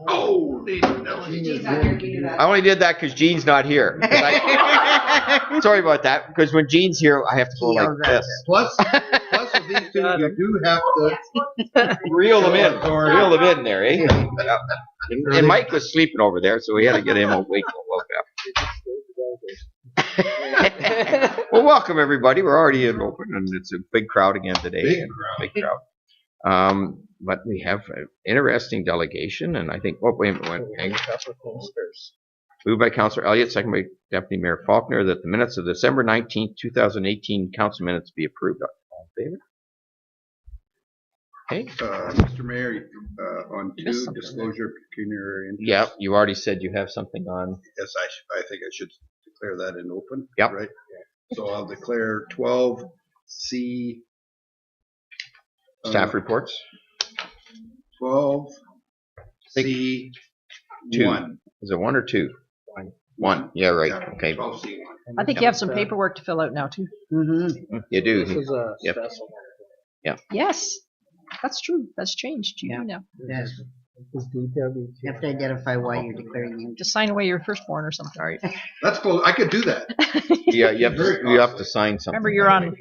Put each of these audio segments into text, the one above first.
Holy I only did that because Gene's not here. Sorry about that. Because when Gene's here, I have to go like this. Plus with these two, you do have to Reel them in there, eh? And Mike was sleeping over there, so we had to get him awake. Well, welcome everybody. We're already in open, and it's a big crowd again today. Big crowd. But we have an interesting delegation, and I think. Oh, wait a minute. Moved by Councillor Elliott, second by Deputy Mayor Faulkner, that the minutes of December 19th, 2018 council minutes be approved. All in favor? Okay. Mr. Mayor, on two, disclosure of pecuniary interest. Yeah, you already said you have something on. Yes, I think I should declare that in open. Yep. Right. So I'll declare 12C. Staff reports. 12C. 1. Is it 1 or 2? 1. Yeah, right. Yeah, Okay. 12C1. I think you have some paperwork to fill out now too. Mm-hmm. You do. This is a Yep. special Yeah. Yes, that's true. That's changed. You do now. Yes. one. You have to identify why you're declaring him. Just sign away your firstborn or something. All right. That's close. I could do that. Yeah, you have to sign something. Remember you're on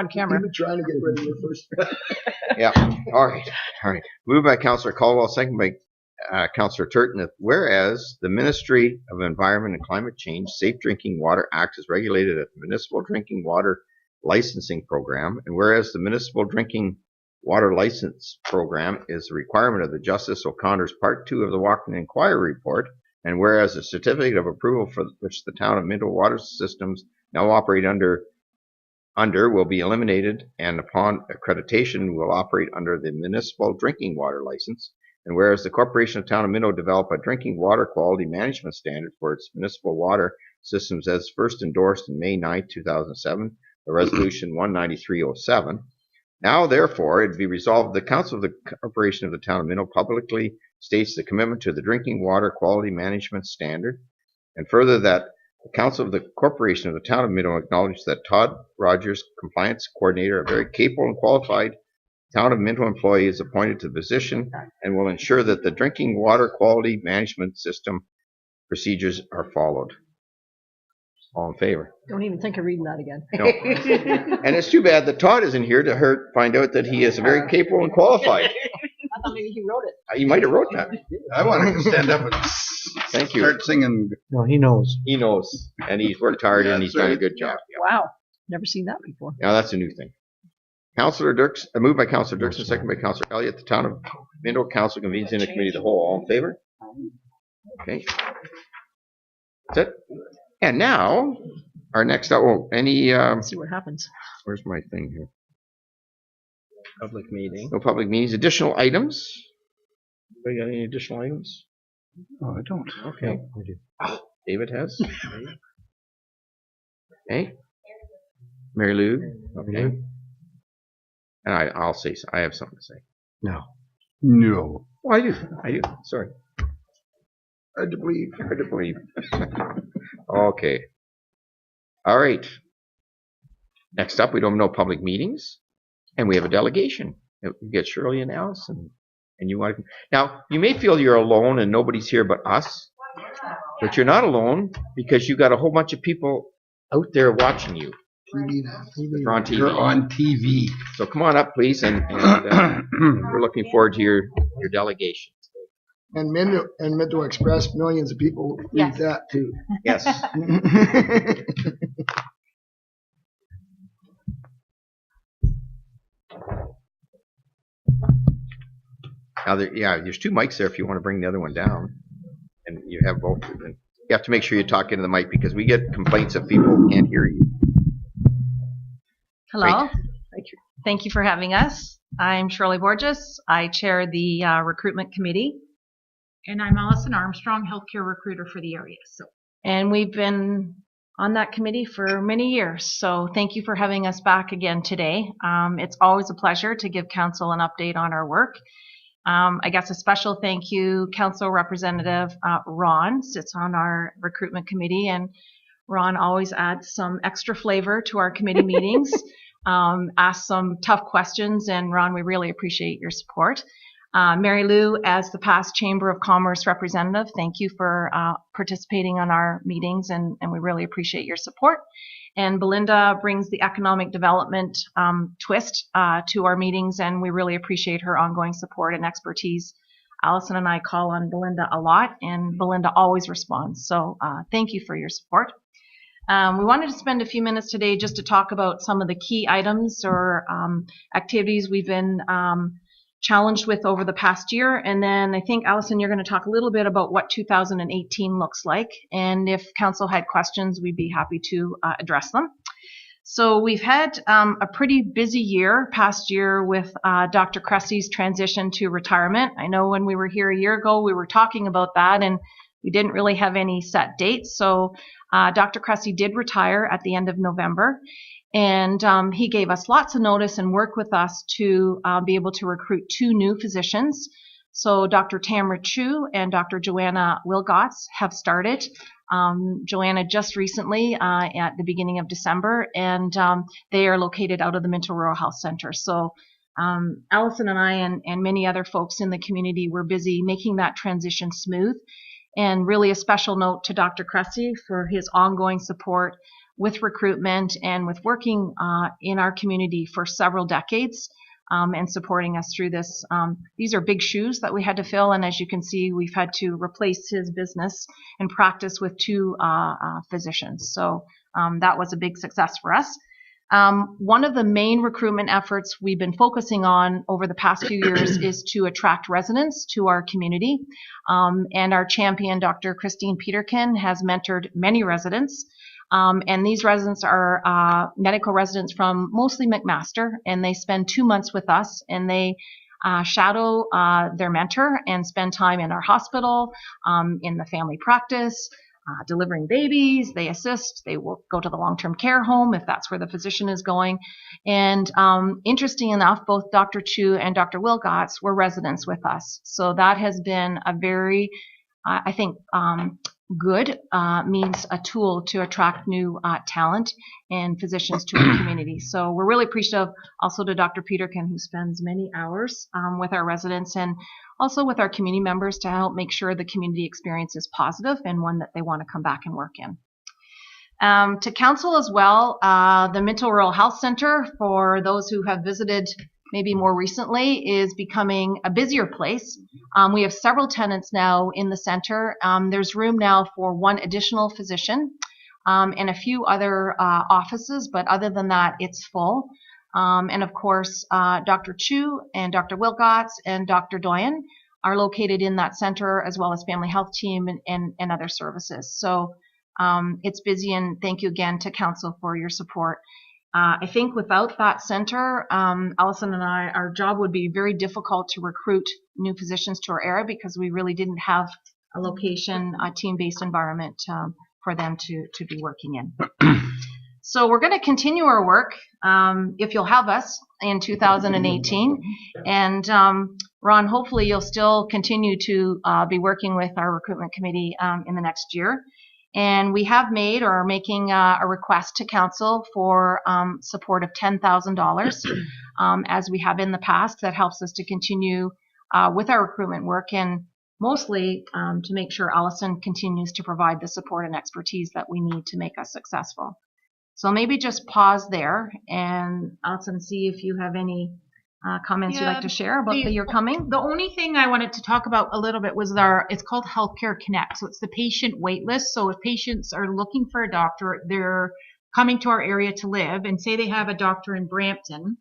camera. You've been trying to get rid of your first. Yeah. All right. Moved by Councillor Caldwell, second by Councillor Turton, that whereas the Ministry of Environment and Climate Change Safe Drinking Water Act is regulated at the Municipal Drinking Water Licensing Program, and whereas the Municipal Drinking Water License Program is a requirement of the Justice O'Connor's Part 2 of the Walking Inquiry Report, and whereas a certificate of approval for which the town of Minto water systems now operate under will be eliminated, and upon accreditation will operate under the Municipal Drinking Water License, and whereas the Corporation of Town of Minto developed a drinking water quality management standard for its municipal water systems as first endorsed in May 9, 2007, the Resolution 19307. Now, therefore, it be resolved the Council of the Corporation of the Town of Minto publicly states the commitment to the drinking water quality management standard, and further that the Council of the Corporation of the Town of Minto acknowledges that Todd Rogers, Compliance Coordinator, a very capable and qualified Town of Minto employee, is appointed to the position and will ensure that the drinking water quality management system procedures are followed. All in favor? Don't even think of reading that again. No. And it's too bad that Todd isn't here to find out that he is very capable and qualified. I thought maybe he wrote it. You might have wrote that. I wanted to stand up and Thank you. start singing. No, he knows. He knows, and he's worked hard, and he's done a good job. Yeah. Wow, never seen that before. Now that's a new thing. Councillor Dirks, moved by Councillor Dirksen, second by Councillor Elliott. The Town of Minto Council convenes in a committee of the whole. All in favor? Okay. That's it. And now, our next up. Oh, Let's see what happens. where's my thing here? Public meeting. No public meetings. Additional items? Anybody got any additional items? Oh, I don't. Okay. David has. Okay. Mary Lou. Okay. And I'll say, I have something to say. No. No. Oh, I do. Sorry. Hard to believe. Hard to believe. Okay. All right. Next up, we don't have no public meetings, and we have a delegation. We get Shirley and Allison, and you want to. Now, you may feel you're alone and nobody's here but us, but you're not alone because you got a whole bunch of people out there watching you. You're on TV. You're on TV. So come on up, please, and we're looking forward to your delegation. And Minto Express, millions of people read that too. Yes. Now, there's 2 mics there if you want to bring the other one down, and you have both. You have to make sure you talk into the mic because we get complaints of people who can't hear you. Hello. Great. Thank you for having us. I'm Shirley Borges. I chair the recruitment committee. And I'm Allison Armstrong, healthcare recruiter for the area. And we've been on that committee for many years. So thank you for having us back again today. It's always a pleasure to give council an update on our work. I guess a special thank you, Council Representative Ron sits on our recruitment committee, and Ron always adds some extra flavor to our committee meetings, asks some tough questions, and Ron, we really appreciate your support. Mary Lou, as the past Chamber of Commerce representative, thank you for participating on our meetings, and we really appreciate your support. And Belinda brings the economic development twist to our meetings, and we really appreciate her ongoing support and expertise. Allison and I call on Belinda a lot, and Belinda always responds. So thank you for your support. We wanted to spend a few minutes today just to talk about some of the key items or activities we've been challenged with over the past year. And then I think, Allison, you're going to talk a little bit about what 2018 looks like. And if council had questions, we'd be happy to address them. So we've had a pretty busy past year with Dr. Cressy's transition to retirement. I know when we were here a year ago, we were talking about that, and we didn't really have any set dates. So Dr. Cressy did retire at the end of November, and he gave us lots of notice and worked with us to be able to recruit 2 new physicians. So Dr. Tamara Chu and Dr. Joanna Wilgots have started. Joanna just recently at the beginning of December, and they are located out of the Minto Rural Health Center. So Allison and I and many other folks in the community were busy making that transition smooth. And really a special note to Dr. Cressy for his ongoing support with recruitment and with working in our community for several decades and supporting us through this. These are big shoes that we had to fill, and as you can see, we've had to replace his business and practice with 2 physicians. So that was a big success for us. One of the main recruitment efforts we've been focusing on over the past few years is to attract residents to our community. And our champion, Dr. Christine Peterkin, has mentored many residents. And these residents are medical residents from mostly McMaster, and they spend 2 months with us, and they shadow their mentor and spend time in our hospital, in the family practice, delivering babies. They assist. They will go to the long-term care home if that's where the physician is going. And interesting enough, both Dr. Chu and Dr. Wilgots were residents with us. So that has been a very, I think, good means a tool to attract new talent and physicians to our community. So we're really appreciative also to Dr. Peterkin, who spends many hours with our residents and also with our community members to help make sure the community experience is positive and one that they want to come back and work in. To council as well, the Minto Rural Health Center, for those who have visited maybe more recently, is becoming a busier place. We have several tenants now in the center. There's room now for 1 additional physician and a few other offices, but other than that, it's full. And of course, Dr. Chu and Dr. Wilgots and Dr. Doyen are located in that center, as well as family health team and other services. So it's busy, and thank you again to council for your support. I think without that center, Allison and I, our job would be very difficult to recruit new physicians to our area because we really didn't have a location, a team-based environment for them to be working in. So we're going to continue our work, if you'll have us, in 2018. And Ron, hopefully you'll still continue to be working with our recruitment committee in the next year. And we have made or are making a request to council for support of $10,000 as we have in the past. That helps us to continue with our recruitment work, and mostly to make sure Allison continues to provide the support and expertise that we need to make us successful. So maybe just pause there and Allison, see if you have any comments you'd like to share about the year coming. The only thing I wanted to talk about a little bit was it's called Healthcare Connect. So it's the patient wait list. So if patients are looking for a doctor, they're coming to our area to live, and say they have a doctor in Brampton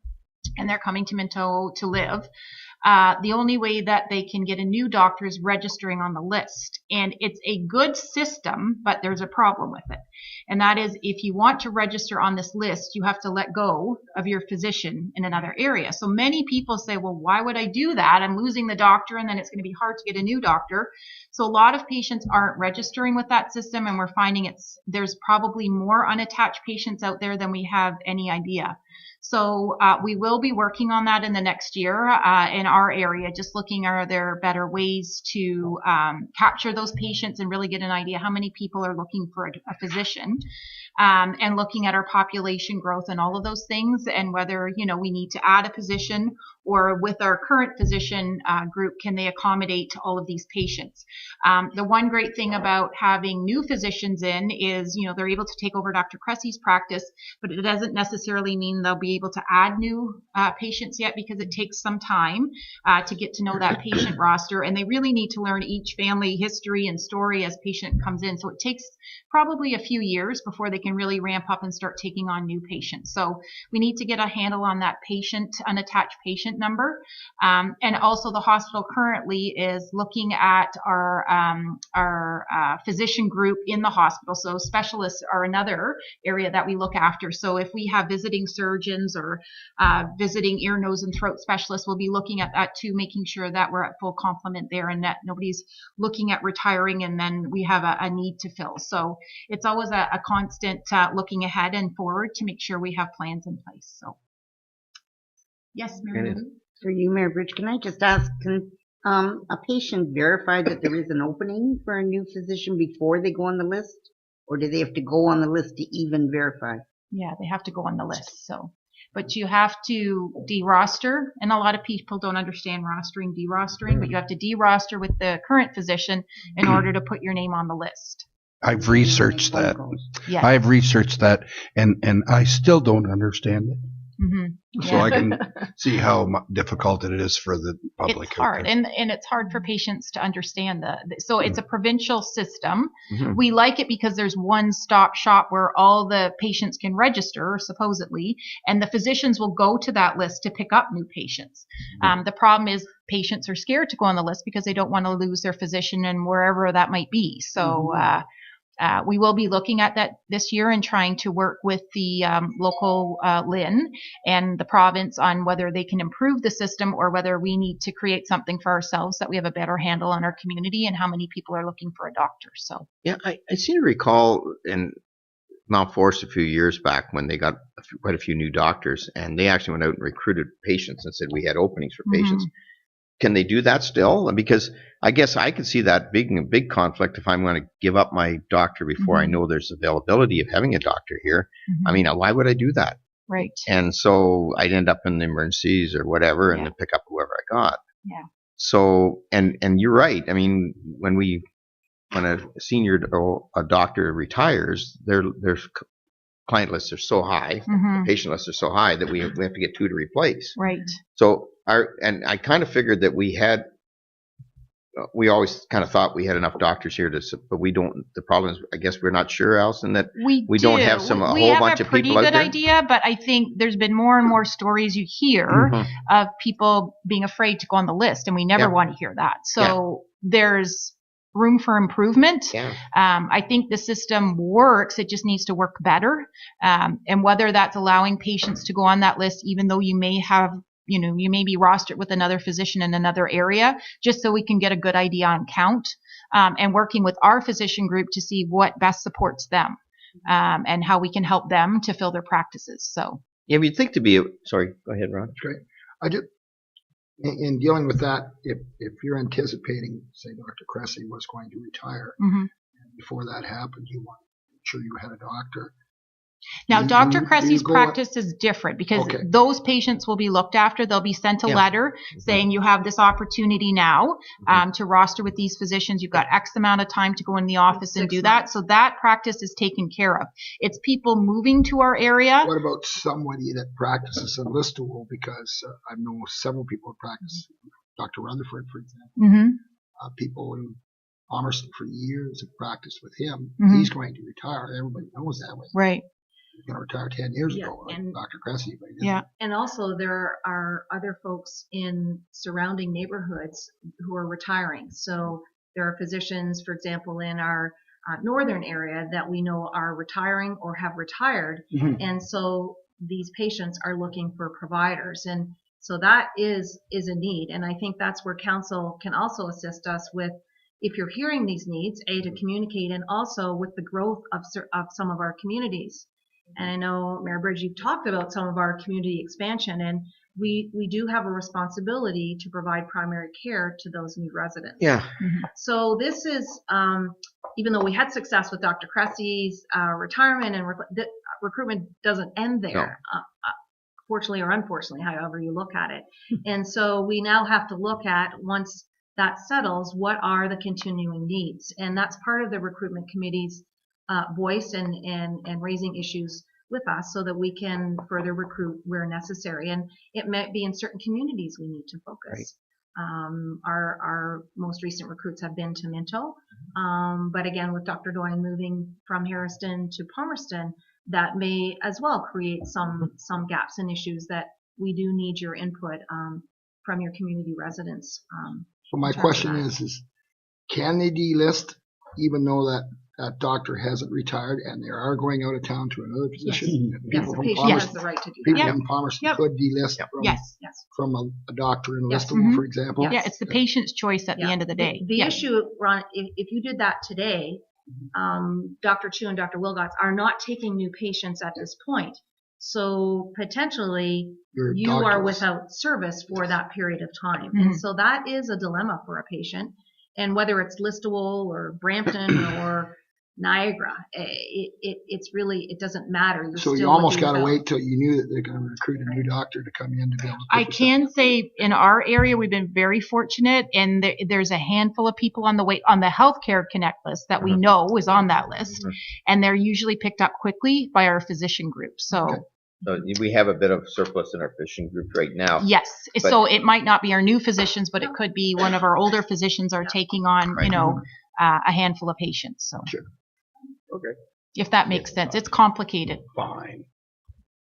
and they're coming to Minto to live, the only way that they can get a new doctor is registering on the list. And it's a good system, but there's a problem with it. And that is, if you want to register on this list, you have to let go of your physician in another area. So many people say, well, why would I do that? I'm losing the doctor, and then it's going to be hard to get a new doctor. So a lot of patients aren't registering with that system, and we're finding there's probably more unattached patients out there than we have any idea. So we will be working on that in the next year in our area, just looking, are there better ways to capture those patients and really get an idea how many people are looking for a physician, and looking at our population growth and all of those things, and whether, we need to add a position or with our current physician group, can they accommodate all of these patients? The one great thing about having new physicians in is, they're able to take over Dr. Cressy's practice, but it doesn't necessarily mean they'll be able to add new patients yet, because it takes some time to get to know that patient roster, and they really need to learn each family history and story as patient comes in. So it takes probably a few years before they can really ramp up and start taking on new patients. So we need to get a handle on that unattached patient number. And also the hospital currently is looking at our physician group in the hospital. So specialists are another area that we look after. So if we have visiting surgeons or visiting ear, nose, and throat specialists, we'll be looking at that too, making sure that we're at full complement there and that nobody's looking at retiring and then we have a need to fill. So it's always a constant looking ahead and forward to make sure we have plans in place. So yes, Mary Lou? For you, Mayor Bridge, can I just ask, can a patient verify that there is an opening for a new physician before they go on the list? Or do they have to go on the list to even verify? Yeah, they have to go on the list. So, but you have to deroster, and a lot of people don't understand rostering, derostering, but you have to deroster with the current physician in order to put your name on the list. I've researched that. Yes. I've researched that, and I still don't understand it. Mm-hmm. So I can see how difficult it is for the public. It's hard, and it's hard for patients to understand so it's a provincial system. Mhm. We like it because there's one-stop shop where all the patients can register, supposedly, and the physicians will go to that list to pick up new patients. The problem is patients are scared to go on the list because they don't want to lose their physician and wherever that might be. So we will be looking at that this year and trying to work with the local LIN and the province on whether they can improve the system or whether we need to create something for ourselves that we have a better handle on our community and how many people are looking for a doctor. So Yeah, I seem to recall in Mount Forest a few years back when they got quite a few new doctors, and they actually went out and recruited patients and said we had openings for patients. Can they do that still? Because I guess I could see that being a big conflict if I'm going to give up my doctor before I know there's availability of having a doctor here. I mean, why would I do that? Right. And so I'd end up in the emergencies or whatever and then pick up whoever I got. Yeah. So, and you're right. I mean, when a senior or a doctor retires, their client lists are so high, the patient lists are so high that we have to get two to replace. Right. So and I kind of figured that we always kind of thought we had enough doctors here but we don't. The problem is, I guess we're not sure, Alison, that we don't have a whole bunch of people out there. We have a pretty good idea, but I think there's been more and more stories you hear of people being afraid to go on the list, and we never want to hear that. So there's room for improvement. I think the system works. It just needs to work better. And whether that's allowing patients to go on that list, even though you may have, you may be rostered with another physician in another area, just so we can get a good idea on count, and working with our physician group to see what best supports them, and how we can help them to fill their practices. So yeah, you'd think to be. Sorry, go ahead, Ron. That's great. I just, in dealing with that, if you're anticipating, say, Dr. Cressy was going to retire, and before that happened, you want to make sure you had a doctor. Now, Dr. Cressy's practice is different because those patients will be looked after. They'll be sent a letter saying you have this opportunity now to roster with these physicians. You've got X amount of time to go in the office and do that. So that practice is taken care of. It's people moving to our area. What about somebody that practices in Listowel? Because I know several people who practice, Dr. Rutherford, for example. People in Palmerston for years have practiced with him. He's going to retire. Everybody knows that way. Right. He's going to retire 10 years ago, like Dr. Cressy. And also there are other folks in surrounding neighborhoods who are retiring. So there are physicians, for example, in our northern area that we know are retiring or have retired. And so these patients are looking for providers. And so that is a need. And I think that's where council can also assist us with, if you're hearing these needs, to communicate, and also with the growth of some of our communities. And I know, Mayor Bridge, you've talked about some of our community expansion, and we do have a responsibility to provide primary care to those new residents. So this is, even though we had success with Dr. Cressy's retirement and recruitment doesn't end there. fortunately or unfortunately, however you look at it. And so we now have to look at, once that settles, what are the continuing needs? And that's part of the recruitment committee's voice and raising issues with us so that we can further recruit where necessary. And it might be in certain communities we need to focus. Our most recent recruits have been to Minto. But again, with Dr. Doyen moving from Harriston to Palmerston, that may as well create some gaps and issues that we do need your input from your community residents. So my question is can they delist even though that doctor hasn't retired and they are going out of town to another position? Yes, People the from patient has the right to do People that. in Palmerston Yep. could delist Yes. from a doctor in Yes. Listowel, for example. Yeah, it's the patient's choice at the end of the day. The Yes. issue, Ron, if you did that today, Dr. Chu and Dr. Wilgots are not taking new patients at this point. So potentially Your you are doctors. without service for that period of time. And so that is a dilemma for a patient. And whether it's Listowel or Brampton or Niagara, it's really, it doesn't matter. You're So you still almost looking got to without- wait till you knew that they're going to recruit a new doctor to come in to be able to. I pick this up. can say in our area we've been very fortunate, and there's a handful of people on the Healthcare Connect list that we know is on that list, and they're usually picked up quickly by our physician group. So. Okay. So we have a bit of surplus in our fishing group right now. Yes. But- So it might not be our new physicians, but it could be one of our older physicians are taking on, a handful of patients. So. Sure. Okay. If that makes sense. It's complicated. Fine.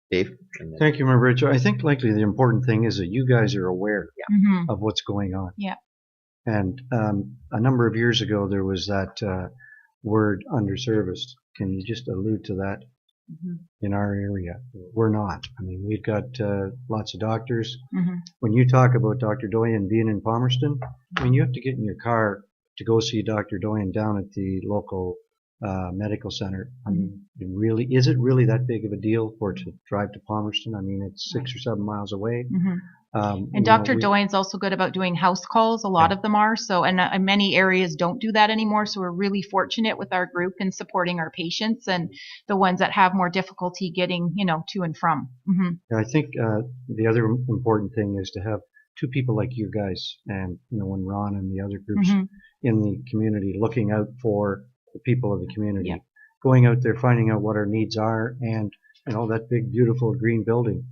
Dave? Thank you, Member Rich. I think likely the important thing is that you guys are aware Mm-hmm. of what's going on. Yeah. And a number of years ago, there was that word underserviced. Can you just allude to that in our area? We're not. I mean, we've got lots of doctors. Mm-hmm. When you talk about Dr. Doyen being in Palmerston, I mean, you have to get in your car to go see Dr. Doyen down at the local medical center. I mean, is it really that big of a deal for it to drive to Palmerston? I mean, it's 6 or 7 miles away. Mm-hmm. You And know, Dr. Doyen's also good about doing house calls. A lot of them are. So, and many areas don't do that anymore. So we're really fortunate with our group in supporting our patients and the ones that have more difficulty getting, to and from. Mm-hmm. I think the other important thing is to have two people like you guys and, when Ron and the other groups in the community looking out for the people of the community, going out there, finding out what our needs are, and, that big, beautiful green building,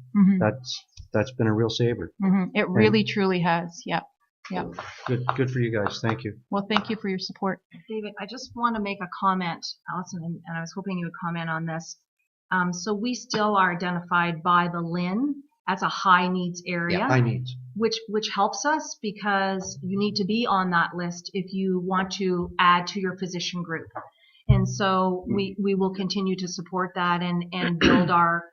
that's been a real saver. It really, truly has. Yeah. Yeah. Good for you guys. Thank you. Well, thank you for your support. David, I just want to make a comment, Allison, and I was hoping you would comment on this. So we still are identified by the LIN as a high needs area, High needs. which helps us because you need to be on that list if you want to add to your physician group. And so we will continue to support that and build our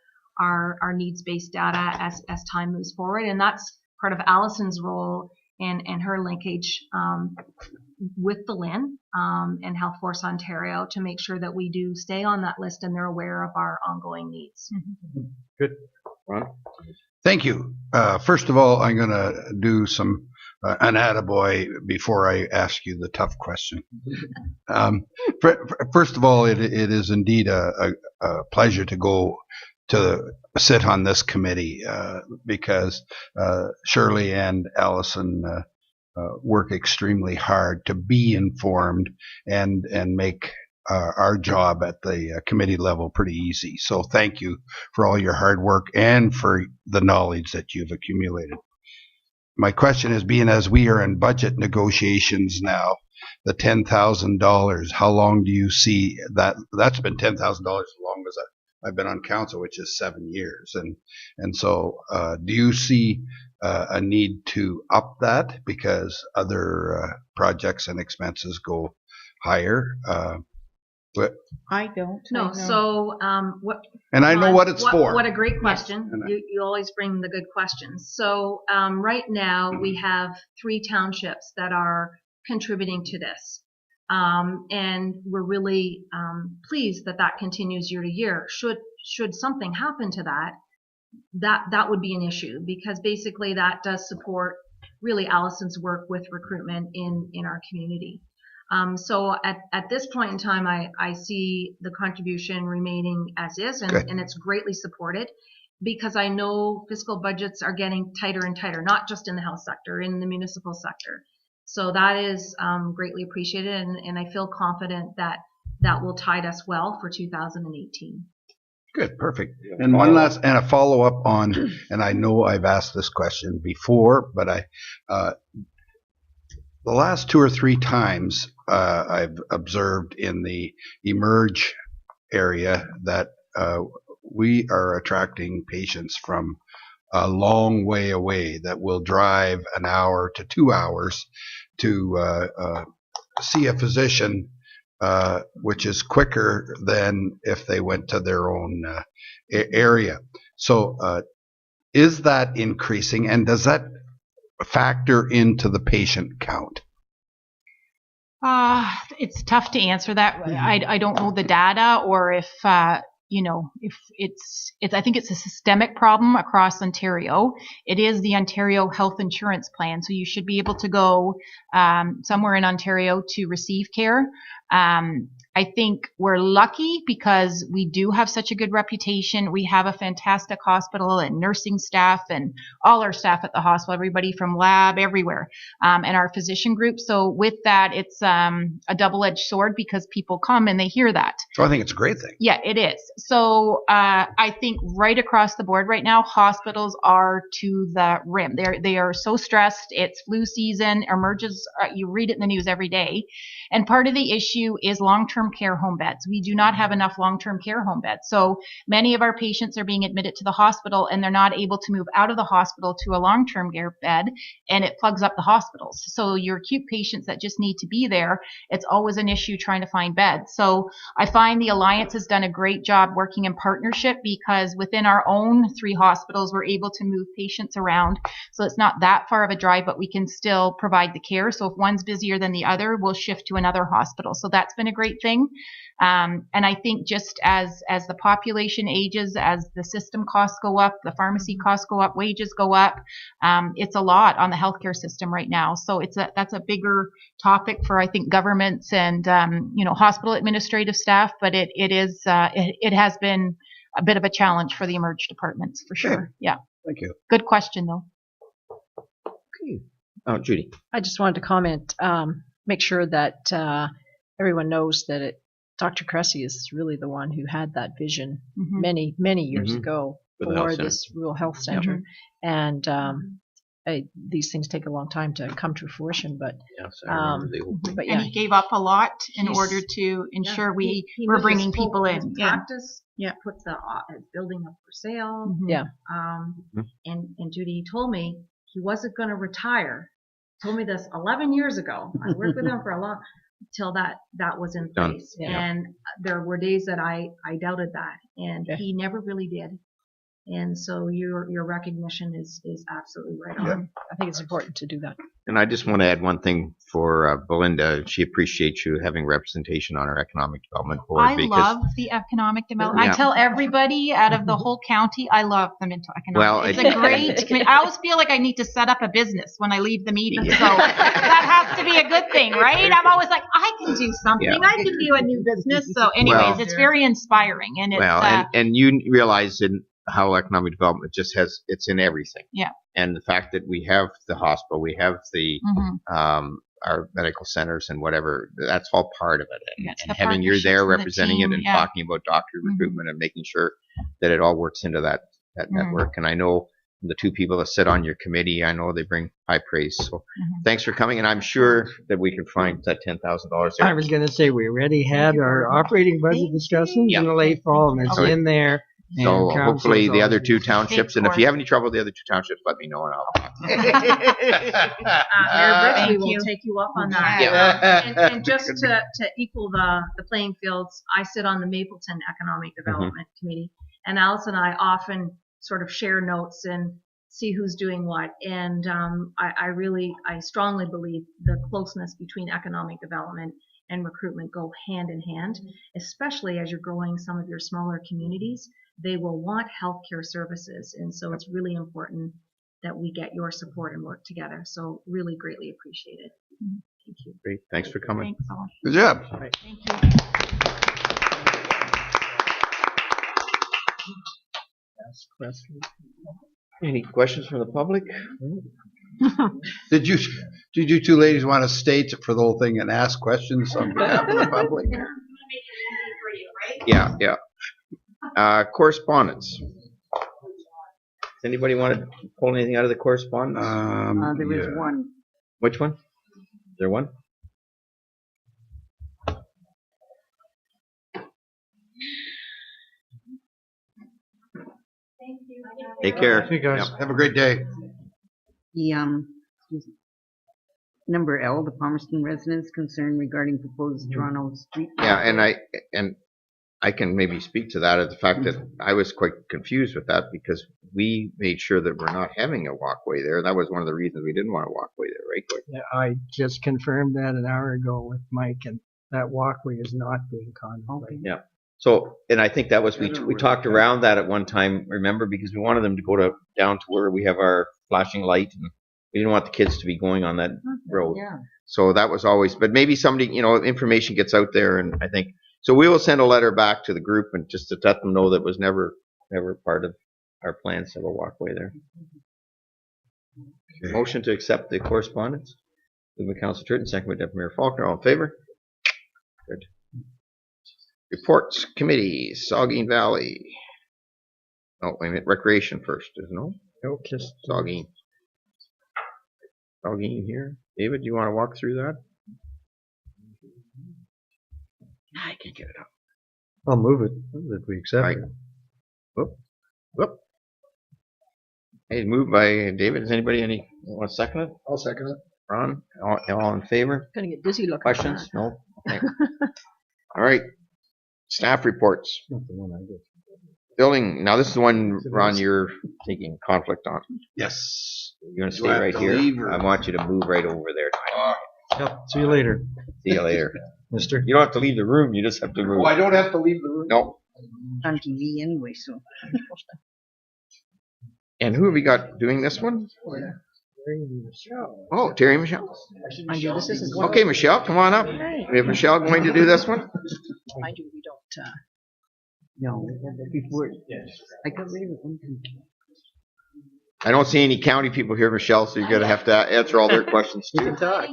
needs-based data as time moves forward. And that's part of Allison's role and her linkage with the LIN and Health Force Ontario to make sure that we do stay on that list and they're aware of our ongoing needs. Good. Ron? Thank you. First of all, I'm going to do an attaboy before I ask you the tough question. First of all, it is indeed a pleasure to go to sit on this committee because Shirley and Allison work extremely hard to be informed and make our job at the committee level pretty easy. So thank you for all your hard work and for the knowledge that you've accumulated. My question is, being as we are in budget negotiations now, the $10,000, how long do you see that? That's been $10,000 as long as I've been on council, which is 7 years. And so do you see a need to up that because other projects and expenses go higher? But I don't. No, so what? And I know what it's for. What a great question. You always bring the good questions. So right now we have 3 townships that are contributing to this. And we're really pleased that continues year to year. Should something happen to that would be an issue because basically that does support really Allison's work with recruitment in our community. So at this point in time, I see the contribution remaining as is, and it's greatly supported. because I know fiscal budgets are getting tighter and tighter, not just in the health sector, in the municipal sector. So that is greatly appreciated, and I feel confident that that will tide us well for 2018. Good, perfect. And one last, and a follow up on, and I know I've asked this question before, but the last 2 or 3 times I've observed in the Emerge area that we are attracting patients from a long way away that will drive an hour to 2 hours to see a physician, which is quicker than if they went to their own area. So is that increasing, and does that factor into the patient count? It's tough to answer that. I don't know the data, or if if it's I think it's a systemic problem across Ontario. It is the Ontario Health Insurance Plan, so you should be able to go somewhere in Ontario to receive care. I think we're lucky because we do have such a good reputation. We have a fantastic hospital and nursing staff and all our staff at the hospital, everybody from lab, everywhere, and our physician group. So with that, it's a double-edged sword because people come and they hear that. So I think it's a great thing. Yeah, it is. So I think right across the board right now, hospitals are to the rim. They are so stressed. It's flu season, emerges. You read it in the news every day. And part of the issue is long-term care home beds. We do not have enough long-term care home beds. So many of our patients are being admitted to the hospital and they're not able to move out of the hospital to a long-term care bed, and it plugs up the hospitals. So your acute patients that just need to be there, it's always an issue trying to find beds. So I find the Alliance has done a great job working in partnership, because within our own 3 hospitals, we're able to move patients around. So it's not that far of a drive, but we can still provide the care. So if one's busier than the other, we'll shift to another hospital. So that's been a great thing. And I think just as the population ages, as the system costs go up, the pharmacy costs go up, wages go up, it's a lot on the healthcare system right now. So that's a bigger topic for, I think, governments and hospital administrative staff. But it has been a bit of a challenge for the Emerge departments for sure. Okay. Yeah. Thank you. Good question though. Okay. Oh, Judy. I just wanted to comment, make sure that everyone knows that Dr. Cressy is really the one who had that vision many, many years ago for this rural health center. And these things take a long time to come to fruition, but but yeah, and he gave up a lot in order to ensure we were bringing people in. Practice, put the building up for sale. And Judy told me he wasn't going to retire. Told me this 11 years ago. I worked with him for a long till that was in place. And there were days that I doubted that, and he never really did. And so your recognition is absolutely right on. I think it's important to do that. And I just want to add one thing for Belinda. She appreciates you having representation on our economic development board. I love the economic development. I tell everybody out of the whole county, I love the Minto economic. Well, it's a great committee. I always feel like I need to set up a business when I leave the meeting. So that has to be a good thing, right? I'm always like, I can do something. I can do a new business. So anyways, it's very inspiring. And it's, and you realize in how economic development just it's in everything. Yeah. And the fact that we have the hospital, we have the our medical centers and whatever, that's all part of it. And having you there representing it and talking about doctor recruitment and making sure that it all works into that network. And I know the 2 people that sit on your committee, I know they bring high praise. So thanks for coming. And I'm sure that we can find that $10,000 there. I was going to say, we already had our operating budget discussions in the late fall, and it's in there. So hopefully the other 2 townships, and if you have any trouble with the other 2 townships, let me know and I'll. Mayor Brooks, we will take you up on that. And just to equal the playing fields, I sit on the Mapleton Economic Development Committee, and Alice and I often sort of share notes and see who's doing what. And I strongly believe the closeness between economic development and recruitment go hand in hand, especially as you're growing some of your smaller communities. They will want healthcare services, and so it's really important that we get your support and work together. So really greatly appreciate it. Thank you. Great. Thanks for coming. Thanks, all. Good job. All right. Thank you. ask questions. Any questions from the public? Did you two ladies want to stay for the whole thing and ask questions on behalf of the public? Yeah, yeah. Correspondence. Does anybody want to pull anything out of the correspondence? There was Yeah. one. Which one? Is there one? Take care. Hey, guys. Yep. Have a great day. The number L, the Palmerston residents concerned regarding proposed Toronto street. Yeah, and I can maybe speak to that at the fact that I was quite confused with that because we made sure that we're not having a walkway there. That was one of the reasons we didn't want a walkway there, right? Gordon? Yeah, I just confirmed that an hour ago with Mike, and that walkway is not being contemplated. Yeah. So, and I think that was, we talked around that at one time, remember, because we wanted them to go down to where we have our flashing light, and we didn't want the kids to be going on that road. Yeah. So that was always, but maybe somebody, information gets out there, and I think, so we will send a letter back to the group and just to let them know that was never part of our plans to have a walkway there. Okay. Motion to accept the correspondence. Moved by Councilor Turton, second by Deputy Mayor Faulkner. All in favor? Good. Reports, committees, Saugeen Valley. Oh, wait a minute, recreation first, isn't it? No, just Saugeen. Saugeen here. David, do you want to walk through that? I can't get it up. I'll move it if we accept Right. it. Whoop. Hey, moved by David. Does anybody want to second it? I'll second it. Ron, all in favor? Gonna get dizzy looking. Questions? No? Okay. All right. Staff reports. Not the one I did. Building, now this is the one, Ron, you're taking conflict on. Yes. You want to Do stay I have right to here? leave, or- I want you to move right over there. Yep. See you later, See you later. mister. You don't have to leave the room, you just have to move. Oh, I don't have to leave the room? No. On TV anyway, so. And who have we got doing this one? Oh, Terry and Michelle. Mind you, this isn't one. Okay, Michelle, come on up. We have Michelle going to do this one. Mind you, we don't. No, before. I got rid of it. I don't see any county people here, Michelle, so you're going to have to answer all their questions too. talk.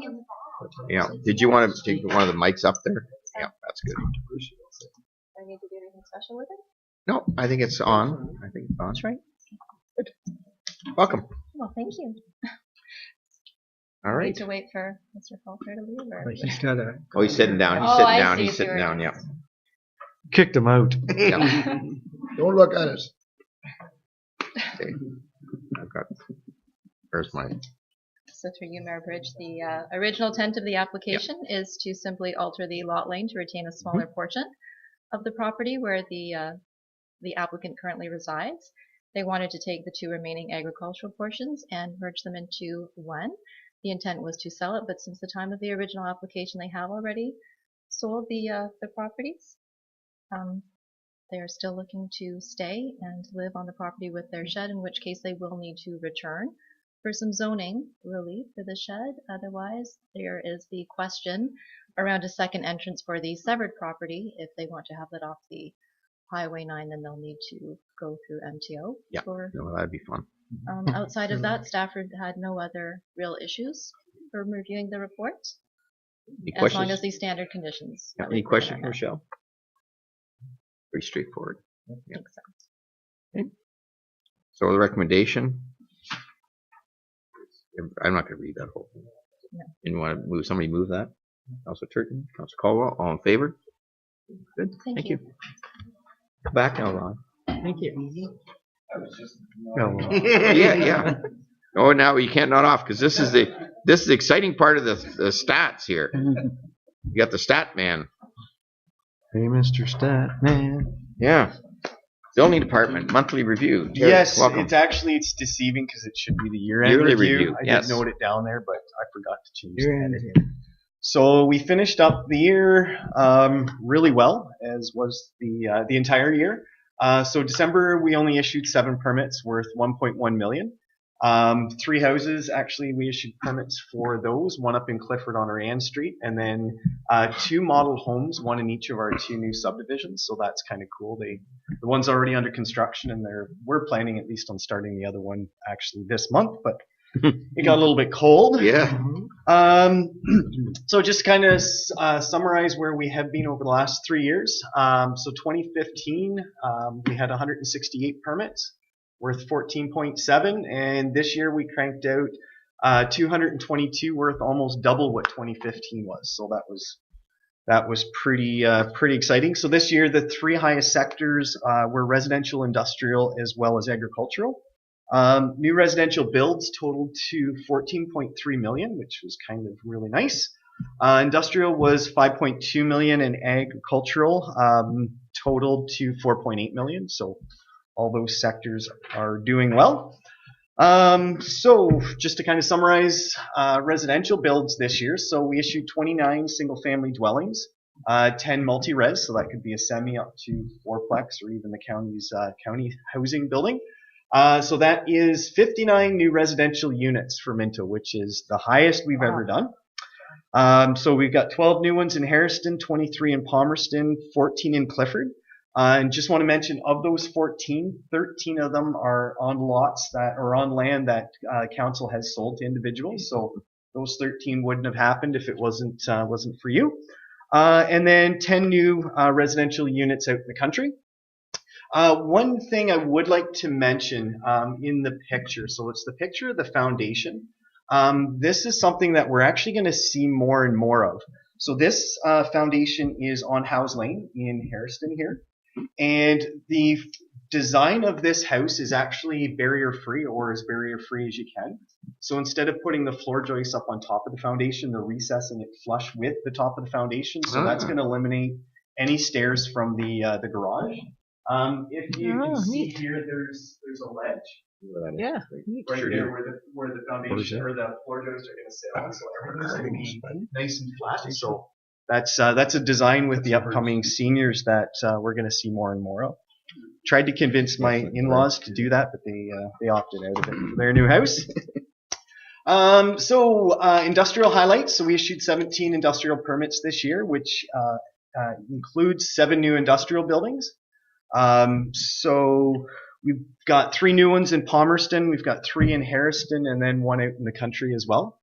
Yeah. Did you want to take one of the mics up there? Yeah, that's good. I need to do anything special with it? No, I think it's on. I think it's on. That's right. Welcome. Well, thank you. All Need right. to wait for Mr. Faulkner to leave, or? But he's got a. Oh, he's sitting down. He's Oh, sitting I down. see. He's sitting down. Yeah. Kicked him out. Yeah. Don't look at us. Okay. I've got. Where's my? So through you, Mayor Bridge, the original intent of the application is to simply alter the lot lane to retain a smaller portion of the property where the applicant currently resides. They wanted to take the two remaining agricultural portions and merge them into one. The intent was to sell it, but since the time of the original application, they have already sold the properties. They are still looking to stay and live on the property with their shed, in which case they will need to return for some zoning relief for the shed. Otherwise, there is the question around a second entrance for the severed property. If they want to have that off the Highway 9, then they'll need to go through MTO. Yeah. For, No, that'd be fun. outside of that, Stafford had no other real issues for reviewing the report, Any as long questions? as the standard conditions. Yeah, that any we questions, put in there. Michelle? Pretty straightforward. I think so. So the recommendation. I'm not going to read that whole thing. No. And you want to move? Somebody move that? Councilor Turton, Councilor Caldwell, all in favor? Good. Thank you. Come back now, Ron. Thank you. Oh, well. Yeah. Oh, now you can't nod off because this is the exciting part of the stats here. You got the stat man. Hey, Mr. Stat Man. Yeah. Zoning department monthly review. Terry, Yes, welcome. it's deceiving because it should be the year-end Yearly review. review, I yes. did note it down there, but I forgot to change You're in that. So we finished up the year really well, as was the entire year. So December we only issued 7 permits worth 1.1 million. 3 houses, actually, we issued permits for those, one up in Clifford on our Ann Street, and then 2 model homes, one in each of our 2 new subdivisions, so that's kind of cool. The one's already under construction, and we're planning at least on starting the other one actually this month, but it got a little bit cold. Yeah. So just kind of summarize where we have been over the last 3 years. So 2015, we had 168 permits worth 14.7, and this year we cranked out 222 worth almost double what 2015 was. So that was pretty exciting. So this year the 3 highest sectors were residential, industrial, as well as agricultural. New residential builds totaled to 14.3 million, which was kind of really nice. Industrial was 5.2 million, and agricultural totaled to 4.8 million. So all those sectors are doing well. So just to kind of summarize residential builds this year. So we issued 29 single-family dwellings, 10 multi-res, so that could be a semi up to 4-plex or even the county's county housing building. So that is 59 new residential units for Minto, which is the highest we've ever done. So we've got 12 new ones in Harrison, 23 in Palmerston, 14 in Clifford. And just want to mention, of those 14, 13 of them are on lots that are on land that council has sold to individuals. So those 13 wouldn't have happened if it wasn't for you. And then 10 new residential units out in the country. One thing I would like to mention in the picture, so it's the picture of the foundation. This is something that we're actually going to see more and more of. So this foundation is on Howes Lane in Harrison here. And the design of this house is actually barrier-free, or as barrier-free as you can. So instead of putting the floor joists up on top of the foundation, they're recessing it flush with the top of the foundation. So that's going to eliminate any stairs from the garage. If you can see here, there's a ledge. Yeah. Right here where the foundation or the floor joists are going to sit on. So everything's going to be nice and flat. So that's a design with the upcoming seniors that we're going to see more and more of. Tried to convince my in-laws to do that, but they opted out of it for their new house. Industrial highlights. So we issued 17 industrial permits this year, which includes 7 new industrial buildings. So we've got 3 new ones in Palmerston, we've got 3 in Harrison, and then 1 out in the country as well.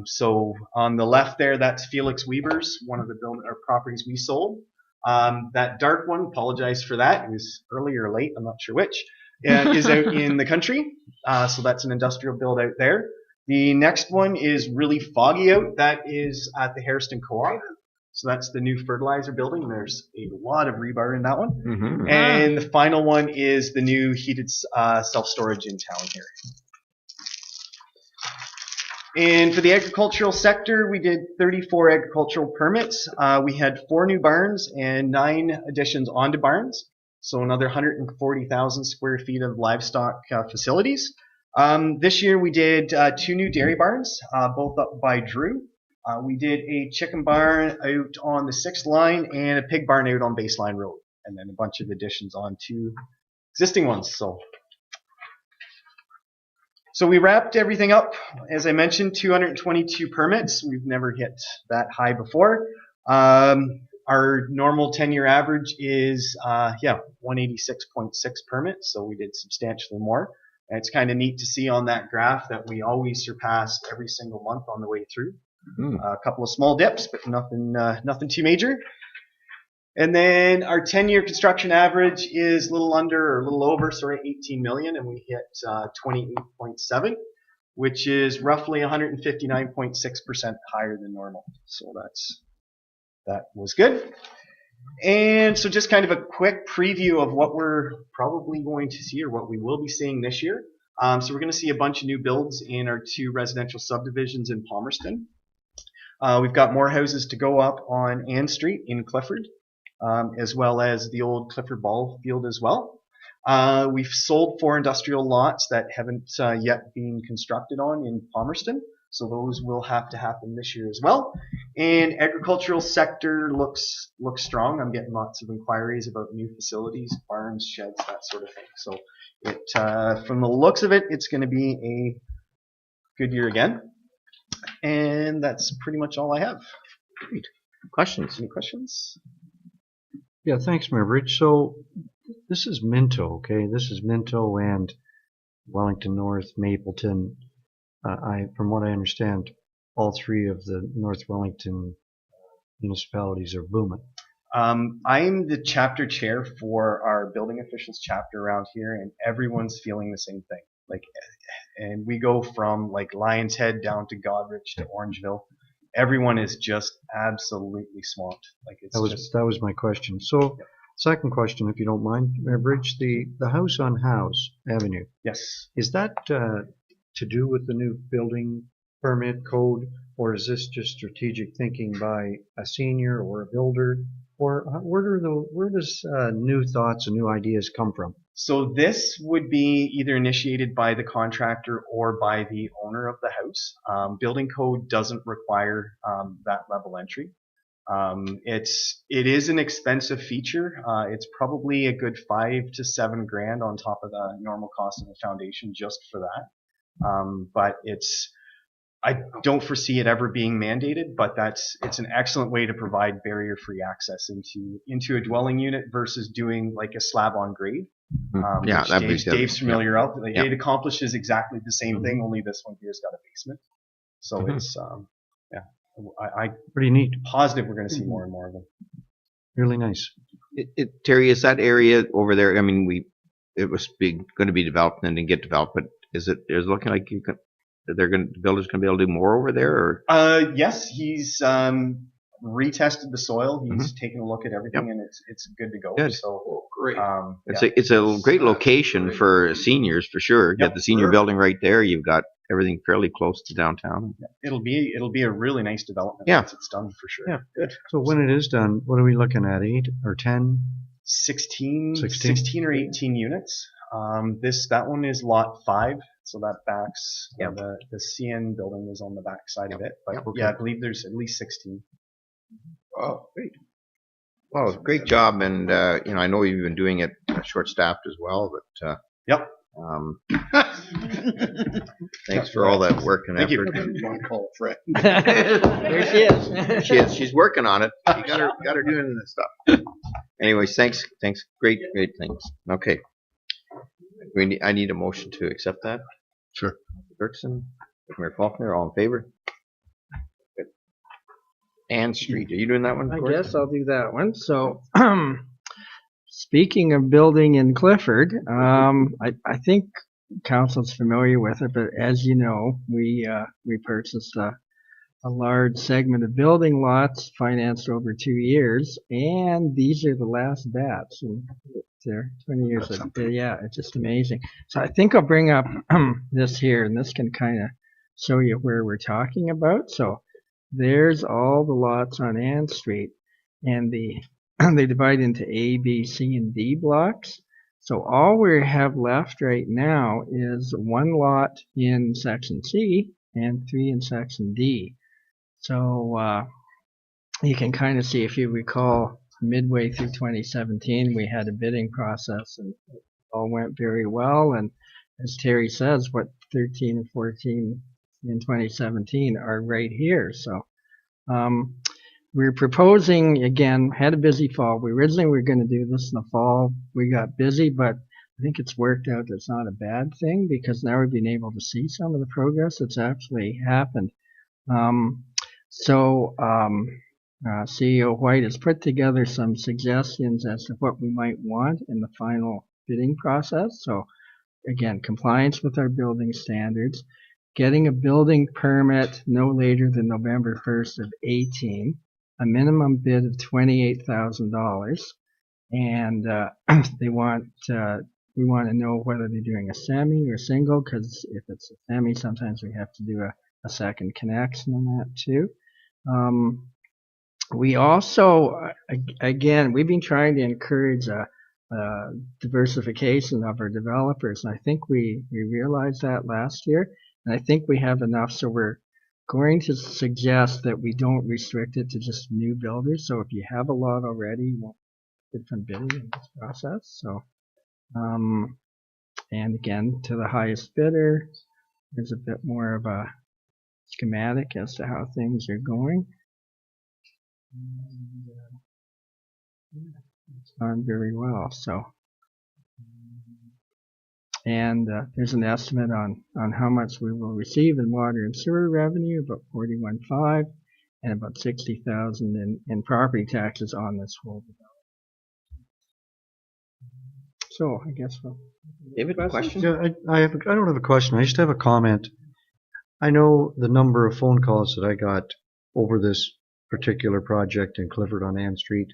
So on the left there, that's Felix Weber's, one of the properties we sold. That dark one, apologize for that, it was early or late, I'm not sure which, is out in the country. So that's an industrial build out there. The next one is really foggy out. That is at the Harrison Co-op. So that's the new fertilizer building. There's a lot of rebar in that one. Mm-hmm. And the final one is the new heated self-storage in town here. And for the agricultural sector, we did 34 agricultural permits. We had 4 new barns and 9 additions onto barns. So another 140,000 square feet of livestock facilities. This year we did 2 new dairy barns, both up by Drew. We did a chicken barn out on the 6th line and a pig barn out on Baseline Road. And then a bunch of additions on 2 existing ones. So we wrapped everything up. As I mentioned, 222 permits. We've never hit that high before. Our normal 10-year average is 186.6 permits. So we did substantially more. And it's kind of neat to see on that graph that we always surpass every single month on the way through. A couple of small dips, but nothing too major. And then our 10-year construction average is a little under or a little over, 18 million, and we hit 28.7, which is roughly 159.6% higher than normal. So that was good. And so just kind of a quick preview of what we're probably going to see or what we will be seeing this year. So we're going to see a bunch of new builds in our 2 residential subdivisions in Palmerston. We've got more houses to go up on Ann Street in Clifford, as well as the old Clifford ball field as well. We've sold 4 industrial lots that haven't yet been constructed on in Palmerston. So those will have to happen this year as well. And agricultural sector looks strong. I'm getting lots of inquiries about new facilities, barns, sheds, that sort of thing. So from the looks of it, it's going to be a good year again. And that's pretty much all I have. Great. Questions? Any questions? Yeah, thanks, Mayor Bridge. So this is Minto, okay? This is Minto and Wellington North, Mapleton. From what I understand, all three of the North Wellington municipalities are booming. I'm the chapter chair for our building officials chapter around here, and everyone's feeling the same thing. And we go from Lion's Head down to Goderich to Orangeville. Everyone is just absolutely swamped. That was my question. So, second question, if you don't mind, Mayor Bridge, the house on House Avenue. Yes. Is that to do with the new building permit code, or is this just strategic thinking by a senior or a builder, or where does new thoughts and new ideas come from? So this would be either initiated by the contractor or by the owner of the house. Building code doesn't require that level entry. It is an expensive feature. It's probably a good $5,000 to $7,000 on top of the normal cost of the foundation just for that. But I don't foresee it ever being mandated, but it's an excellent way to provide barrier-free access into a dwelling unit versus doing a slab on grade. Dave's familiar out. It accomplishes exactly the same thing, only this one here's got a basement. So it's pretty neat. Positive we're going to see more and more of them. Really nice. Terry, is that area over there? I mean, it was going to be developed and then get developed, but is it looking like the builder's going to be able to do more over there? Or? Yes, he's retested the soil. He's taken a look at everything, and it's good to go. Good. So Great. It's a great location for seniors for sure. You got the senior building right there. You've got everything fairly close to downtown. It'll be a really nice development once it's done for sure. Yeah, good. So when it is done, what are we looking at? 8 or 10? 16 or 18 units. That one is lot 5, so that backs the CN building is on the back side of it. But I believe there's at least 16. Oh, great. Well, great job, and I know you've been doing it short-staffed as well, but thanks for all that work and effort. There she is. She's working on it. You got her doing this stuff. Anyways, thanks. Great things. Okay. I need a motion to accept that. Sure. Dirksen, Mayor Faulkner, all in favor? Good. Ann Street, are you doing that one? I guess I'll do that one. So, speaking of building in Clifford, I think council's familiar with it, but as you know, we purchased a large segment of building lots financed over 2 years, and these are the last batch. And they're 20 years. It's just amazing. So I think I'll bring up this here, and this can kind of show you where we're talking about. So there's all the lots on Ann Street, and they divide into A, B, C, and D blocks. So all we have left right now is 1 lot in section C and 3 in section D. So you can kind of see, if you recall, midway through 2017, we had a bidding process, and it all went very well. And as Terry says, what 13 and 14 in 2017 are right here. So we're proposing, again, had a busy fall. We originally were going to do this in the fall. We got busy, but I think it's worked out. It's not a bad thing, because now we've been able to see some of the progress that's actually happened. CEO White has put together some suggestions as to what we might want in the final bidding process. So again, compliance with our building standards, getting a building permit no later than November 1st of 18, a minimum bid of $28,000, and we want to know whether they're doing a semi or single, because if it's a semi, sometimes we have to do a second connection on that too. We also, again, we've been trying to encourage diversification of our developers, and I think we realized that last year, and I think we have enough. So we're going to suggest that we don't restrict it to just new builders. So if you have a lot already, you won't get from bidding in this process. So, and again, to the highest bidder, there's a bit more of a schematic as to how things are going. It's gone very well. So, and there's an estimate on how much we will receive in water and sewer revenue, about 41.5, and about 60,000 in property taxes on this whole development. So I guess we'll. David, question? Yeah, I don't have a question. I just have a comment. I know the number of phone calls that I got over this particular project in Clifford on Ann Street,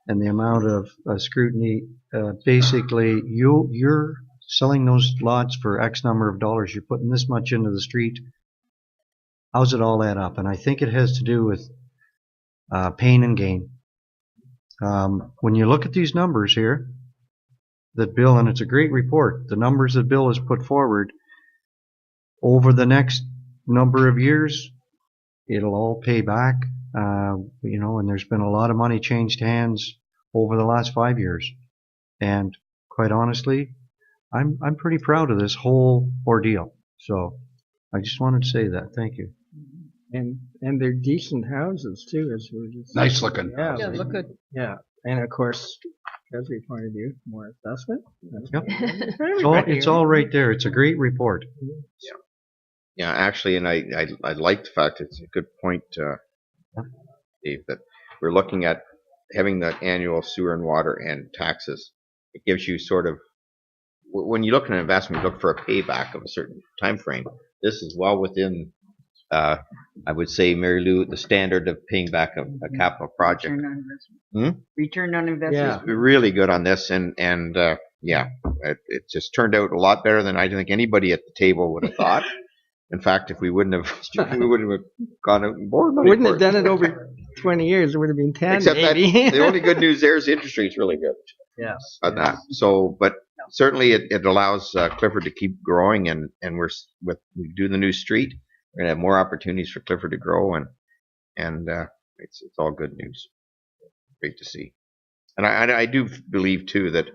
and the amount of scrutiny. Basically, you're selling those lots for X number of dollars. You're putting this much into the street. How's it all add up? And I think it has to do with pain and gain. When you look at these numbers here, that Bill, and it's a great report, the numbers that Bill has put forward, over the next number of years, it'll all pay back. You know, and there's been a lot of money changed hands over the last 5 years. And quite honestly, I'm pretty proud of this whole ordeal. So I just wanted to say that. Thank you. And they're decent houses too, as we were just Nice looking. Yeah, Yeah, look good. yeah. And of course, Treasury point of view, more investment. Yep. It's all right there. It's a great report. Yeah, actually, and I like the fact it's a good point, Dave, that we're looking at having the annual sewer and water and taxes. It gives you sort of, when you look at an investment, you look for a payback of a certain time frame. This is well within, I would say, Mary Lou, the standard of paying back a capital project. Return on investment. Return on investment. We're really good on this, and yeah, it just turned out a lot better than I think anybody at the table would have thought. In fact, if we wouldn't have gone out and borrowed money, Wouldn't have done it over 20 years. It would have been 10. Except maybe. that the only good news there is the interest rate's really good. Yes. On that. So, but certainly it allows Clifford to keep growing, and we do the new street, we're gonna have more opportunities for Clifford to grow, and it's all good news. Great to see. And I do believe too that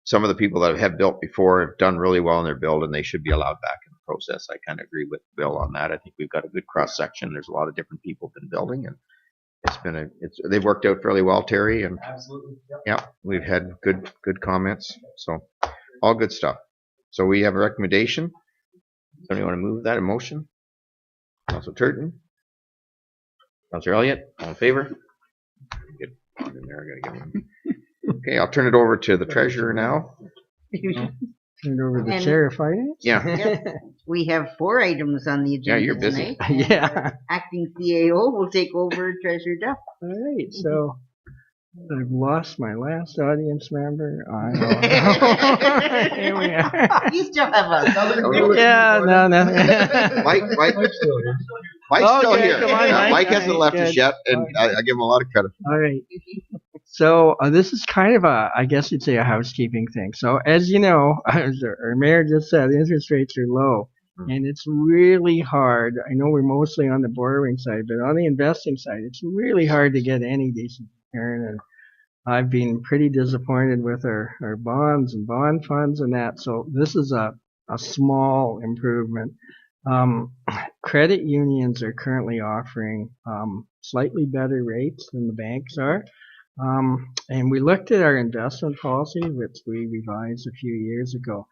some of the people that have built before have done really well in their build, and they should be allowed back in the process. I kind of agree with Bill on that. I think we've got a good cross section. There's a lot of different people been building, and they've worked out fairly well, Terry. And Absolutely. yeah, we've had good comments. So all good stuff. So we have a recommendation. Somebody want to move that? A motion? Councilor Turton? Councilor Elliott? All in favor? Get on in there. I gotta get one. Okay, I'll turn it over to the treasurer now. Turn it over to the And- chair of finance. Yeah. Yes, we have 4 items on the agenda you're busy. tonight. Yeah. Acting CAO will take over Treasurer Duff. All right. So I've lost my last audience member. I don't know. Here we are. You still have us. Yeah, no. Mike's still Okay, here. come on, Yeah, Mike. Mike hasn't left us Good. yet, and I give him a lot of credit. All right. So this is kind of I guess you'd say a housekeeping thing. So as you know, as our mayor just said, interest rates are low. And it's really hard. I know we're mostly on the borrowing side, but on the investing side, it's really hard to get any decent return. And I've been pretty disappointed with our bonds and bond funds and that. So this is a small improvement. Credit unions are currently offering slightly better rates than the banks are. And we looked at our investment policy, which we revised a few years ago.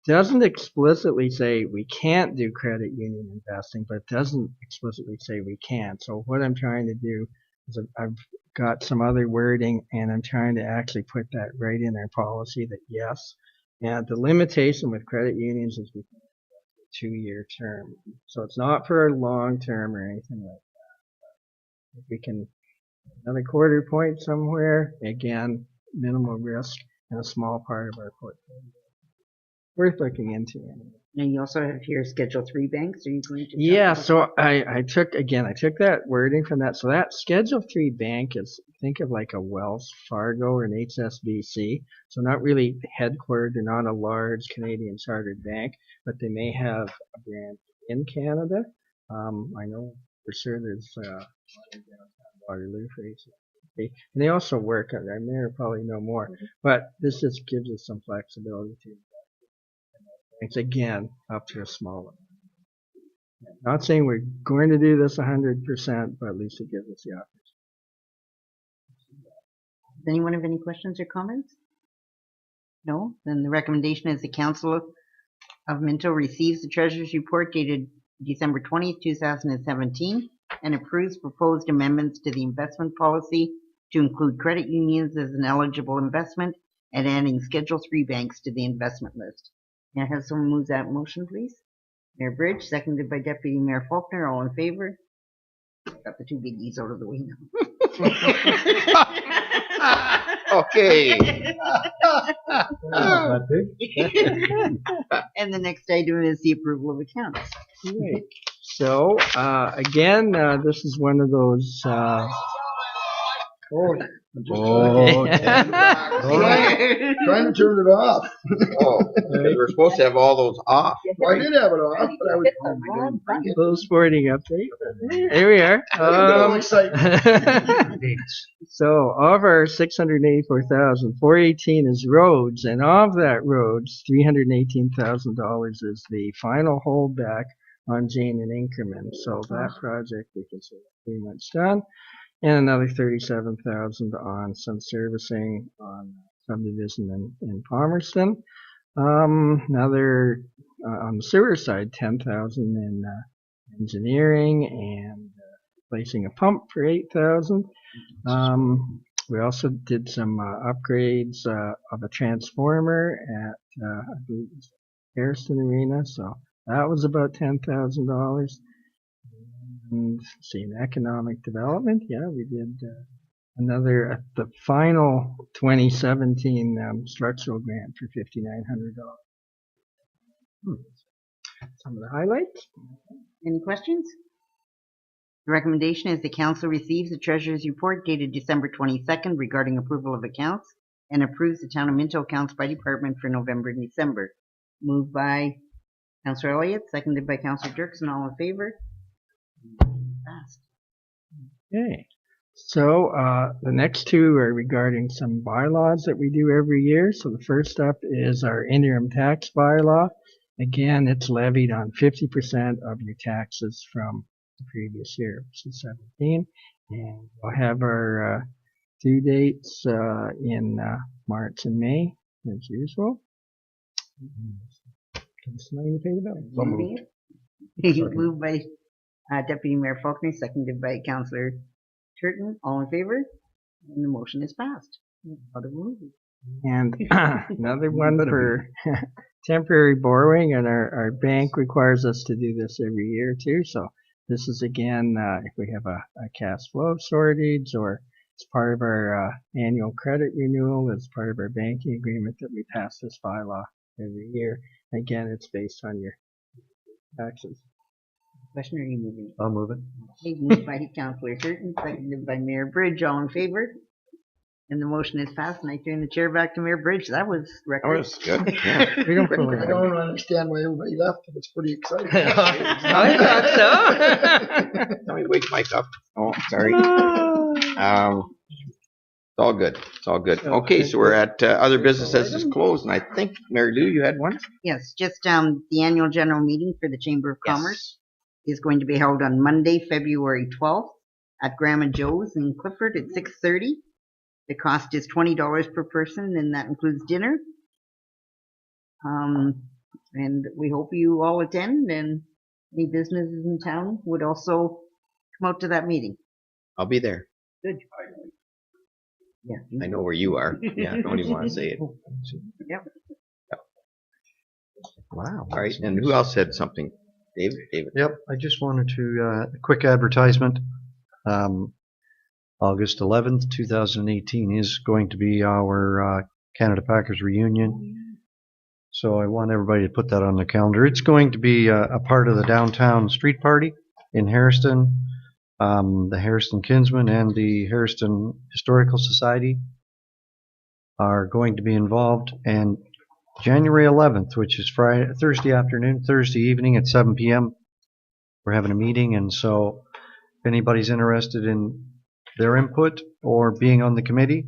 Doesn't explicitly say we can't do credit union investing, but doesn't explicitly say we can. So what I'm trying to do is I've got some other wording, and I'm trying to actually put that right in our policy that yes. And the limitation with credit unions is we can have a 2-year term. So it's not for a long term or anything like that. If we can another quarter point somewhere, again, minimal risk and a small part of our portfolio. Worth looking into. And you also have here Schedule 3 banks. Are you going to? Yeah, so I took that wording from that. So that Schedule 3 bank is, think of like a Wells Fargo or an HSBC. So not really headquartered, they're not a large Canadian chartered bank, but they may have a branch in Canada. I know for sure there's Waterloo phase. And they also work on that. Mayor probably know more, but this just gives us some flexibility to. It's again up to a small one. Not saying we're going to do this 100%, but at least it gives us the option. Does anyone have any questions or comments? No? Then the recommendation is the Council of Minto receives the Treasurer's report dated December 20th, 2017 and approves proposed amendments to the investment policy to include credit unions as an eligible investment and adding Schedule 3 banks to the investment list. May I have someone move that motion, please? Mayor Bridge, seconded by Deputy Mayor Faulkner. All in favor? Got the two biggies out of the way now. Okay. And the next item is the approval of accounts. Right. So again, this is one of those. Trying to turn it off. Oh, we're supposed to have all those off. Well, I did have it off, but I was Little sporting update. Here we are. So of our 684,418 is roads, and of that roads, $318,000 is the final holdback on Jane and Inkerman. So that project we consider pretty much done, and another 37,000 on some servicing on subdivision in Palmerston. Another on the sewer side, 10,000 in engineering and replacing a pump for 8,000. We also did some upgrades of a transformer at I believe it was Harrison Arena, so that was about $10,000. And see, in economic development, yeah, we did another at the final 2017 structural grant for $5,900. Some of the highlights. Any questions? The recommendation is the Council receives the Treasurer's report dated December 22nd regarding approval of accounts and approves the Town of Minto accounts by department for November and December. Moved by Councillor Elliott, seconded by Councillor Dirksen. All in favor? Passed. Okay. So the next two are regarding some bylaws that we do every year. So the first up is our interim tax bylaw. Again, it's levied on 50% of your taxes from the previous year, which is 17. And we'll have our due dates in March and May, as usual. Can somebody pay the bill? Moved by Deputy Mayor Faulkner, seconded by Councillor Turton. All in favor? And the motion is passed. Out of movie. And another one for temporary borrowing, and our bank requires us to do this every year too. So this is again if we have a cash flow shortage, or it's part of our annual credit renewal, it's part of our banking agreement that we pass this bylaw every year. Again, it's based on your taxes. Question, or are you moving? I'll move it. Moved by Councillor Turton, seconded by Mayor Bridge. All in favor? And the motion is passed, and I turn the chair back to Mayor Bridge. That was record. That was good. Yeah. I don't understand why everybody left, but it's pretty exciting. I thought so. Let me wake Mike up. Oh, sorry. It's all good. It's all good. Okay, so we're at other business as disclosed, and I think, Mary Lou, you had one? Yes, just the annual general meeting for the Chamber of Commerce is going to be held on Monday, February 12th at Graham and Joe's in Clifford at 6:30. The cost is $20 per person, and that includes dinner. And we hope you all attend, and any businesses in town would also come out to that meeting. I'll be there. Good. Yeah. I know where you are. Yeah, don't even want to say it. Yep. Wow. All right, and who else said something? David? Yep, I just wanted to, a quick advertisement. August 11th, 2018 is going to be our Canada Packers reunion. So I want everybody to put that on the calendar. It's going to be a part of the downtown street party in Harrison. The Harrison Kinsmen and the Harrison Historical Society are going to be involved. And January 11th, which is Thursday afternoon, Thursday evening at 7 p.m., we're having a meeting, and so if anybody's interested in their input or being on the committee,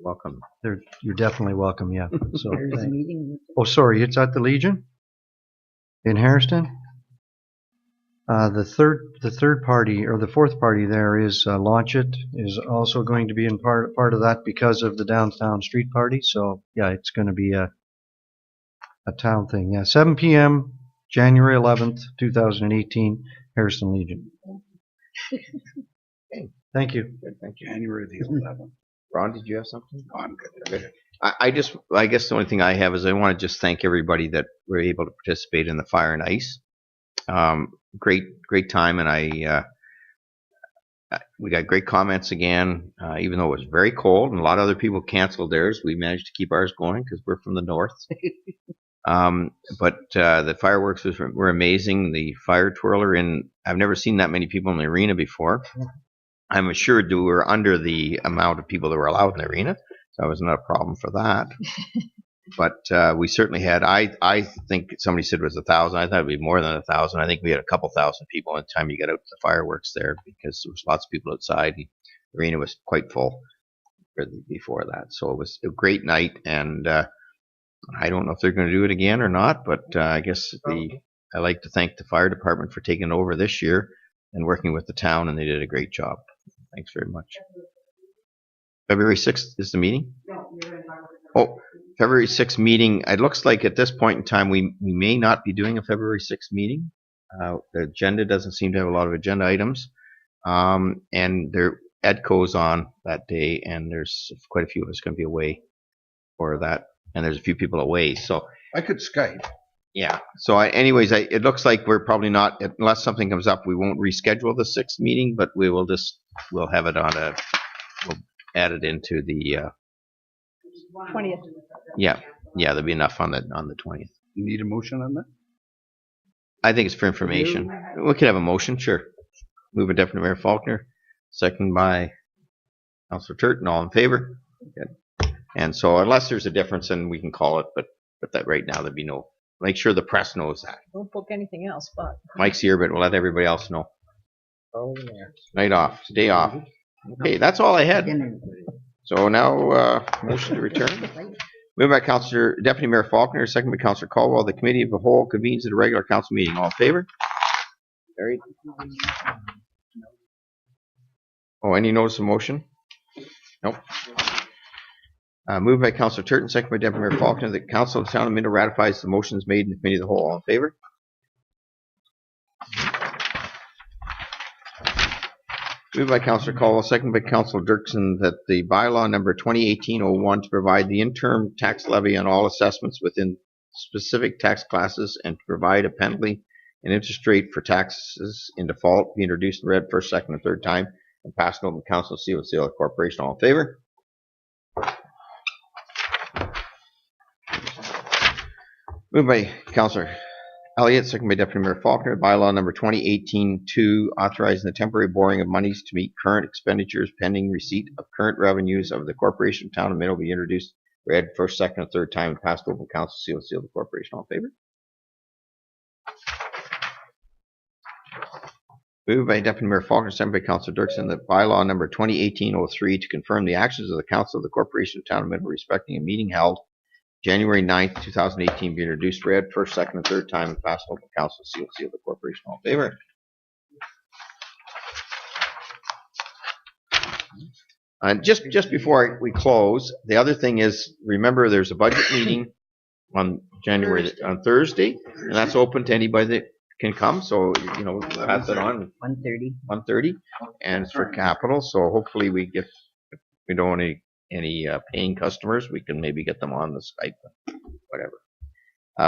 Welcome. you're definitely welcome. Yeah. So. There's a meeting. Oh, sorry, it's at the Legion in Harrison. The third party or the fourth party there is Launch It is also going to be in part of that because of the downtown street party. So yeah, it's going to be a town thing. Yeah, 7 p.m. January 11th, 2018, Harrison Legion. Okay. Thank you. Good, thank you. January the 11th. Ron, did you have something? Oh, I'm good. Good. I guess the only thing I have is I want to just thank everybody that were able to participate in the Fire and Ice. Great time, and we got great comments again. Even though it was very cold and a lot of other people canceled theirs, we managed to keep ours going because we're from the north. But the fireworks were amazing. The fire twirler, I've never seen that many people in the arena before. I'm assured that we were under the amount of people that were allowed in the arena, so that was not a problem for that. But we certainly had, I think somebody said it was 1,000. I thought it would be more than 1,000. I think we had a couple thousand people by the time you got out to the fireworks there, because there was lots of people outside. The arena was quite full before that. So it was a great night, and I don't know if they're going to do it again or not, but I guess I like to thank the fire department for taking over this year and working with the town, and they did a great job. Thanks very much. February 6th is the meeting? Oh, February 6th meeting. It looks like at this point in time we may not be doing a February 6th meeting. The agenda doesn't seem to have a lot of agenda items. And their EDCO's on that day, and there's quite a few of us going to be away for that. And there's a few people away. So I could Skype. yeah. So anyways, it looks like we're probably not, unless something comes up, we won't reschedule the 6th meeting, but we'll have it on we'll add it into the 20th. Yeah, there'll be enough on the 20th. You need a motion on that? I think it's for information. We could have a motion, sure. Move by Deputy Mayor Faulkner, second by Councillor Turton. All in favor? Good. And so unless there's a difference, then we can call it, but that right now there'd be no. Make sure the press knows that. Don't book anything else, but. Mike's here, but we'll let everybody else know. Oh, yeah. Night off, day off. Okay, that's all I had. Dinner. So now, motion to return. Moved by Councillor Deputy Mayor Faulkner, second by Councillor Caldwell. The Committee of the Whole convenes at a regular council meeting. All in favor? Carried. Oh, any notice of motion? Nope. Moved by Councillor Turton, second by Deputy Mayor Faulkner. The Council of the Town of Minto ratifies the motions made in the Committee of the Whole. All in favor? Moved by Councillor Caldwell, second by Councillor Dirksen, that the bylaw number 2018-01 to provide the interim tax levy on all assessments within specific tax classes and to provide a penalty and interest rate for taxes in default be introduced and read first, second, and third time and passed on the Council seal of the Corporation. All in favor? Moved by Councillor Elliott, second by Deputy Mayor Faulkner, bylaw number 2018-2, authorizing the temporary borrowing of monies to meet current expenditures pending receipt of current revenues of the Corporation of Town of Minto be introduced, read first, second, and third time, and passed over the Council seal of the Corporation. All in favor? Moved by Deputy Mayor Faulkner, second by Councillor Dirksen, that bylaw number 2018-03 to confirm the actions of the Council of the Corporation of Town of Minto respecting a meeting held January 9th, 2018, be introduced, read first, second, and third time, and passed over the Council seal of the Corporation. All in favor? And just before we close, the other thing is, remember there's a budget meeting on Thursday, and that's open to anybody that can come. So pass it on. 1:30. 1:30, and it's for capital. So hopefully we don't want any paying customers, we can maybe get them on the Skype, whatever.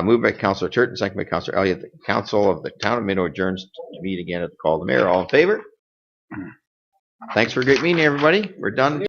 Moved by Councillor Turton, second by Councillor Elliott. The Council of the Town of Minto adjourns to meet again at the call of the mayor. All in favor? Thanks for a great meeting, everybody. We're done.